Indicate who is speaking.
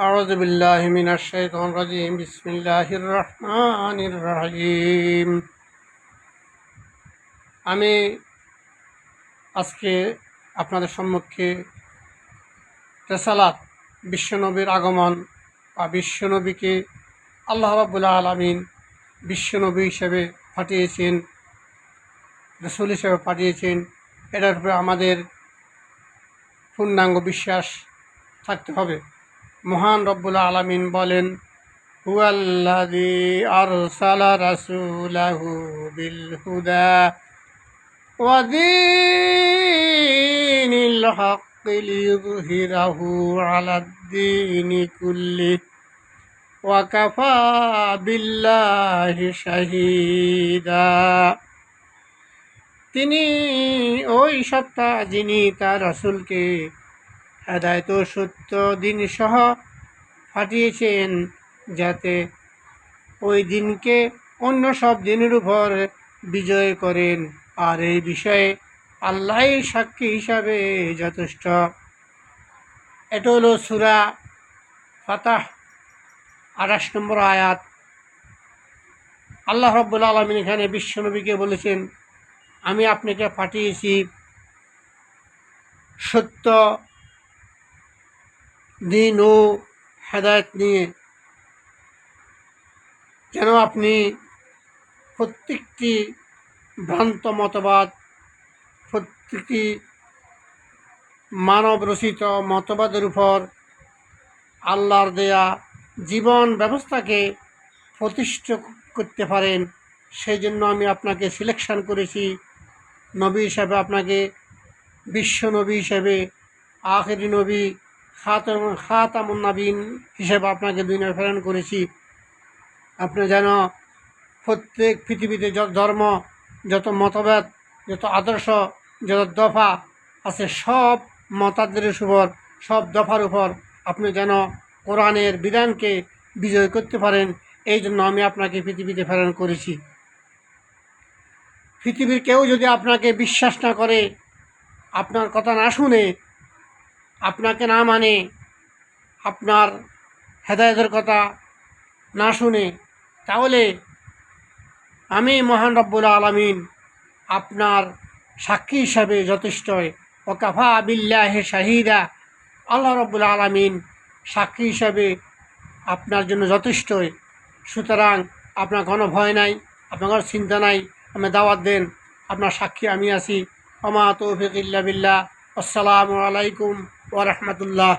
Speaker 1: أعوذ بالله من الشيطان الرجيم بسم الله الرحمن الرحيم আমি আজকে আপনাদের সম্মুখে রিসালাত বিশ্বনবীর আগমন বা বিশ্বনবীকে আল্লাহ রাব্বুল আলামিন বিশ্বনবী হিসেবে পাঠিয়েছেন, রাসূল হিসেবে পাঠিয়েছেন, এটার উপরে আমাদের পূর্ণাঙ্গ বিশ্বাস থাকতে হবে। মহান রব্বুল আলামিন বলেন, হুয়াল্লাযী আরসালা রাসূলাহু বিল হুদা ওয়া দীনিল হাক্কি লিইয়ুযহিরাহু আলাদ-দীনি কুল্লিহি ওয়া কাফা বিল্লাহি শাহীদা। তিনি ওই সত্তা যিনি তার রাসূলকে হেদায়েত ও সত্য দিন সহ পাঠিয়েছেন, যাতে ওই দিনকে অন্য সব দিনের উপর বিজয় করেন, আর এই বিষয়ে আল্লাহই সাক্ষী হিসাবে যথেষ্ট। এটা হলো সূরা ফাতাহ 28 নম্বর আয়াত। আল্লাহ রাব্বুল আলামিন এখানে বিশ্বনবীকে বলেছেন, আমি আপনাকে পাঠিয়েছি সত্য দিন ও হেদায়েত নিয়ে, যেন আপনি প্রত্যেকটি ভ্রান্ত মতবাদ, প্রত্যেকটি মানব রচিত মতবাদের উপর আল্লাহর দেয়া জীবন ব্যবস্থাকে প্রতিষ্ঠিত করতে পারেন। সেই জন্য আমি আপনাকে সিলেকশন করেছি নবী হিসাবে, আপনাকে বিশ্ব নবী হিসেবে, আখেরি নবী, খাতামুন নবীন হিসেবে আপনাকে দুনিয়ায় প্রেরণ করেছি। আপনি যেন প্রত্যেক পৃথিবীতে যত ধর্ম, যত মতভেদ, যত আদর্শ, যত দফা আছে, সব মতাদর্শের উপর, সব দফার উপর আপনি যেন কোরআনের বিধানকে বিজয় করতে পারেন, এই জন্য আমি আপনাকে পৃথিবীতে প্রেরণ করেছি। পৃথিবীর কেউ যদি আপনাকে বিশ্বাস না করে, আপনার কথা না শুনে, আপনাকে না মানে, আপনার হেদায়েতের কথা না শুনে, তাহলে আমি মহান রব্বুল আলামিন আপনার সাক্ষী হিসাবে যথেষ্ট। ওয়া কাফা বিল্লাহি শাহীদা, আল্লাহ রব্বুল আলামিন সাক্ষী হিসাবে আপনার জন্য যথেষ্ট। সুতরাং আপনার কোনো ভয় নাই, আপনার কোনো চিন্তা নাই, আপনি দাওয়াত দেন, আপনার সাক্ষী আমি আছি। ওমা তৌফিক ইল্লা বিল্লাহ। আসসালামু আলাইকুম ওয়া রাহমাতুল্লাহ।